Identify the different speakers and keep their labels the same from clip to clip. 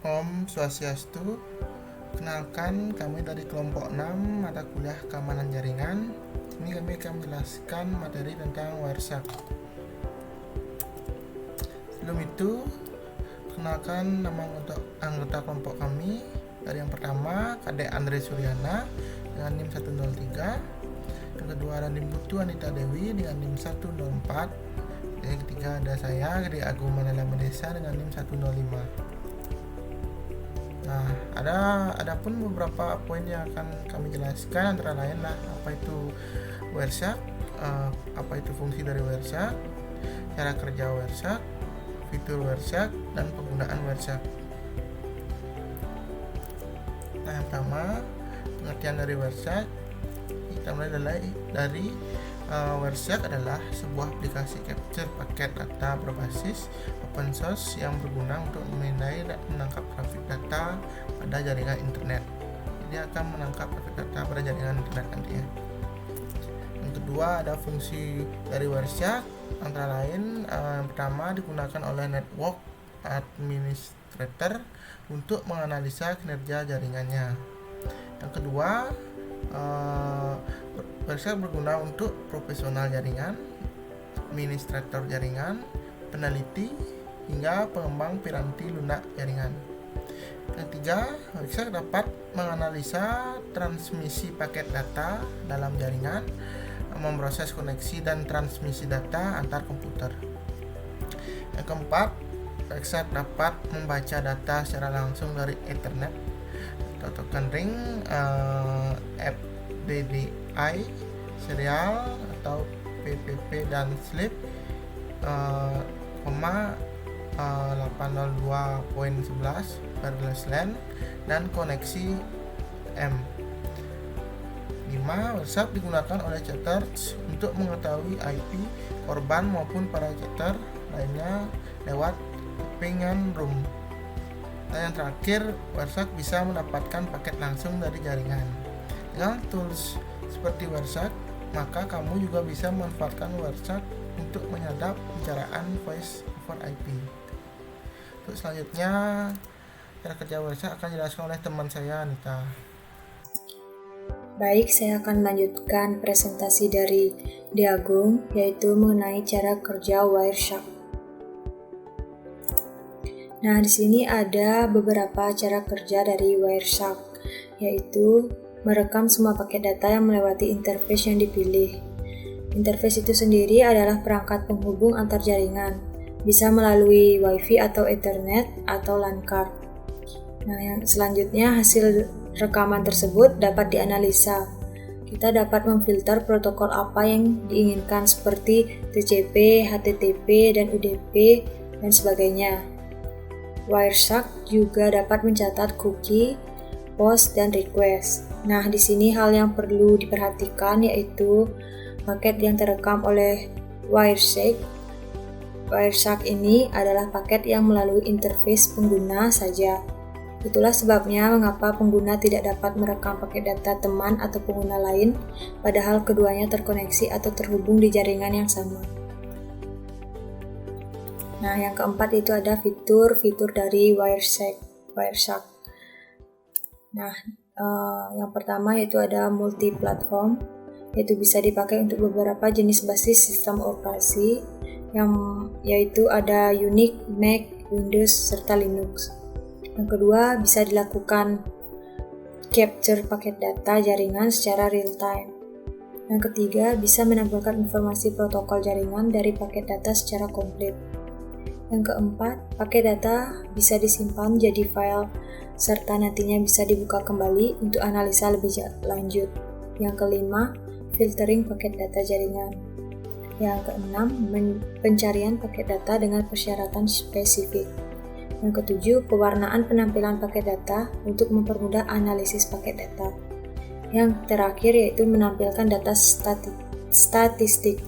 Speaker 1: Om Swastiastu. Kenalkan, kami dari kelompok 6 mata kuliah keamanan jaringan. Ini kami akan menjelaskan materi tentang Wireshark. Sebelum itu, kenalkan nama anggota kelompok kami. Dari yang pertama, Kadek Andre Suryana dengan NIM 103. Yang kedua ada NIM Putu Anita Dewi dengan NIM 104. Yang ketiga ada saya, Kadek Agung Manala Medesa dengan NIM 105. Nah, ada pun beberapa poin yang akan kami jelaskan, antara lain apa itu Wireshark, apa itu fungsi dari Wireshark, cara kerja Wireshark, fitur Wireshark, dan penggunaan Wireshark. Nah, yang pertama, pengertian dari Wireshark. Kita mulai dari Wireshark adalah sebuah aplikasi capture paket data berbasis open source yang berguna untuk memindai dan menangkap traffic data pada jaringan internet. Jadi akan menangkap traffic data pada jaringan internet nantinya. Yang kedua, ada fungsi dari Wireshark, antara lain yang pertama digunakan oleh network administrator untuk menganalisa kinerja jaringannya. Yang kedua, Wireshark berguna untuk profesional jaringan, administrator jaringan, peneliti, hingga pengembang piranti lunak jaringan. Yang ketiga, Wireshark dapat menganalisa transmisi paket data dalam jaringan, memproses koneksi dan transmisi data antar komputer. Yang keempat, Wireshark dapat membaca data secara langsung dari Ethernet atau token ring, FDDI, serial atau PPP dan slip, 802.11 wireless LAN dan koneksi M. 5. Wireshark digunakan oleh cheaters untuk mengetahui IP korban maupun para cheater lainnya lewat pinggan room. Dan yang terakhir, Wireshark bisa mendapatkan paket langsung dari jaringan. Dengan tools seperti Wireshark, maka kamu juga bisa memanfaatkan Wireshark untuk menyadap pembicaraan voice over IP. Untuk selanjutnya, cara kerja Wireshark akan dijelaskan oleh teman saya, Anita.
Speaker 2: Baik, saya akan melanjutkan presentasi dari Agung, yaitu mengenai cara kerja Wireshark. Nah, di sini ada beberapa cara kerja dari Wireshark, yaitu merekam semua paket data yang melewati interface yang dipilih. Interface itu sendiri adalah perangkat penghubung antar jaringan, bisa melalui Wi-Fi atau Ethernet atau LAN card. Nah, yang selanjutnya hasil rekaman tersebut dapat dianalisa. Kita dapat memfilter protokol apa yang diinginkan seperti TCP, HTTP, dan UDP, dan sebagainya. Wireshark juga dapat mencatat cookie, post, dan request. Nah, di sini hal yang perlu diperhatikan yaitu paket yang terekam oleh Wireshark ini adalah paket yang melalui interface pengguna saja. Itulah sebabnya mengapa pengguna tidak dapat merekam paket data teman atau pengguna lain, padahal keduanya terkoneksi atau terhubung di jaringan yang sama. Nah, yang keempat itu ada fitur dari Wireshark. Nah, yang pertama yaitu ada multi-platform, yaitu bisa dipakai untuk beberapa jenis basis sistem operasi, yaitu ada Unix, Mac, Windows, serta Linux. Yang kedua, bisa dilakukan capture paket data jaringan secara real time. Yang ketiga, bisa menampilkan informasi protokol jaringan dari paket data secara komplit. Yang keempat, paket data bisa disimpan jadi file serta nantinya bisa dibuka kembali untuk analisa lebih lanjut. Yang kelima, filtering paket data jaringan. Yang keenam, pencarian paket data dengan persyaratan spesifik. Yang ketujuh, pewarnaan penampilan paket data untuk mempermudah analisis paket data. Yang terakhir yaitu menampilkan data statistik.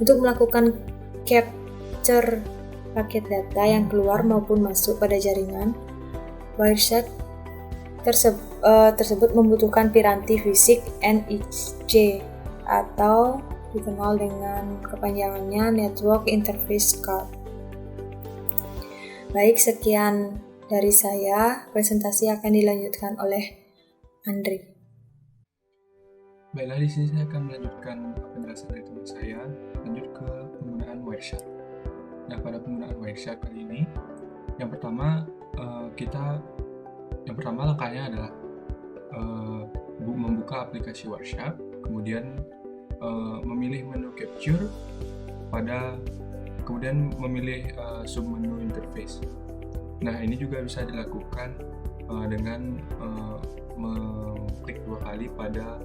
Speaker 2: Untuk melakukan capture paket data yang keluar maupun masuk pada jaringan, Wireshark tersebut membutuhkan piranti fisik NIC atau dikenal dengan kepanjangannya Network Interface Card. Baik, sekian dari saya. Presentasi akan dilanjutkan oleh Andri.
Speaker 3: Baiklah, di sini saya akan melanjutkan penjelasan dari teman saya, lanjut ke penggunaan Wireshark. Nah, pada penggunaan Wireshark kali ini, yang pertama langkahnya adalah membuka aplikasi Wireshark, kemudian memilih menu capture, kemudian memilih submenu interface. Nah, ini juga bisa dilakukan dengan mengklik 2 kali pada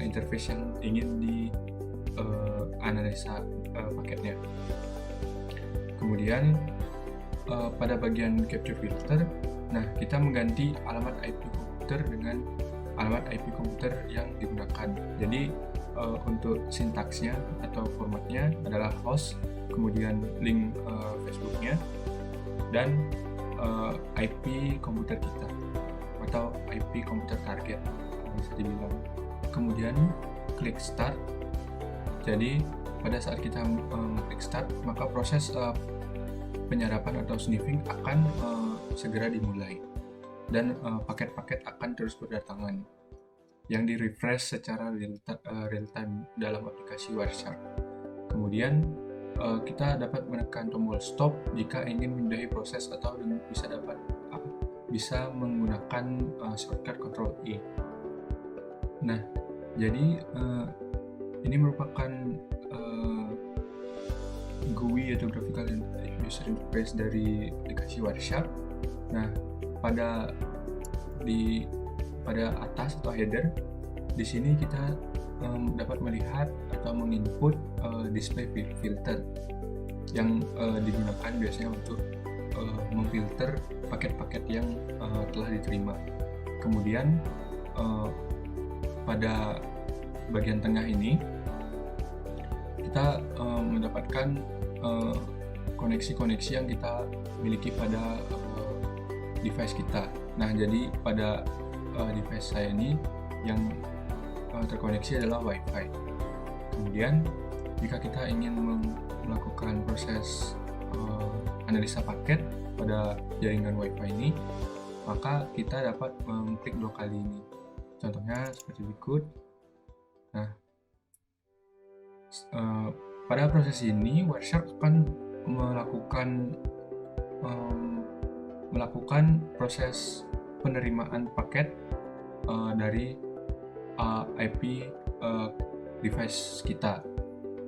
Speaker 3: interface yang ingin dianalisa paketnya. Kemudian pada bagian capture filter, nah kita mengganti alamat IP komputer dengan alamat IP komputer yang digunakan. Jadi untuk sintaksnya atau formatnya adalah host, kemudian link Facebooknya, dan IP komputer kita atau IP komputer target bisa dibilang. Kemudian klik start. Jadi pada saat kita klik start, maka proses penyerapan atau sniffing akan segera dimulai, dan paket-paket akan terus berdatangan yang di-refresh secara real time dalam aplikasi Wireshark. Kemudian kita dapat menekan tombol stop jika ingin menyudahi proses, atau bisa menggunakan shortcut Ctrl E. Nah, jadi ini merupakan GUI atau Graphical User Interface dari aplikasi Wireshark. Nah, pada atas atau header, di sini kita dapat melihat atau menginput display filter yang digunakan biasanya untuk memfilter paket-paket yang telah diterima. Kemudian pada bagian tengah ini kita mendapatkan koneksi-koneksi yang kita miliki pada device kita. Nah, jadi pada device saya ini yang terkoneksi adalah Wi-Fi. Kemudian jika kita ingin melakukan proses analisa paket pada jaringan Wi-Fi ini, maka kita dapat mengklik 2 kali ini. Contohnya seperti berikut. Nah, pada proses ini Wireshark akan melakukan proses penerimaan paket dari IP device kita.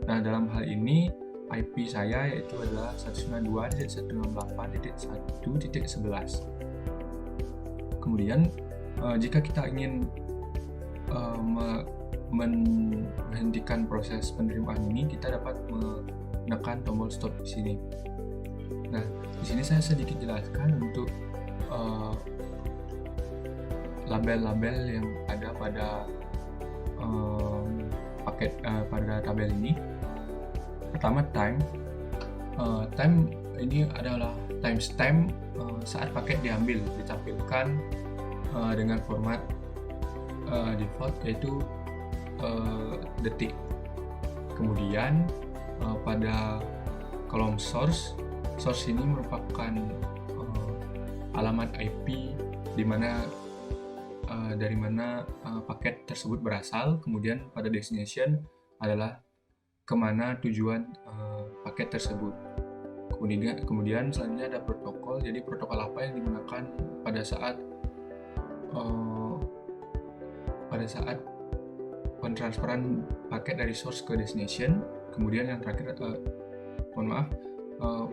Speaker 3: Nah, dalam hal ini IP saya yaitu adalah 192.168.1.11. Kemudian jika kita ingin menghentikan proses penerimaan ini, kita dapat menekan tombol stop di sini. Nah, di sini saya sedikit jelaskan untuk label-label yang ada pada pada tabel ini. Pertama, time ini adalah timestamp saat paket diambil, ditampilkan dengan format default yaitu detik. Kemudian pada kolom source ini merupakan alamat IP dari mana paket tersebut berasal. Kemudian pada destination adalah kemana tujuan paket tersebut. Kemudian selanjutnya ada protokol. Jadi protokol apa yang digunakan pada saat pentransferan paket dari source ke destination. Kemudian yang terakhir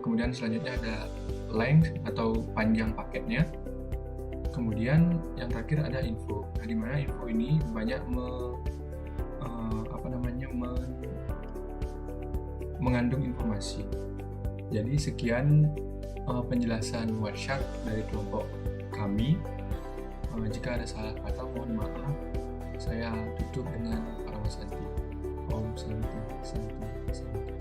Speaker 3: kemudian selanjutnya ada length atau panjang paketnya. Kemudian yang terakhir ada info. Nah, di mana info ini banyak mengandung informasi. Jadi sekian penjelasan Wireshark dari kelompok kami. Jika ada salah kata, mohon maaf. Saya tutup dengan Paramasanti. Om Santi Santi Santi.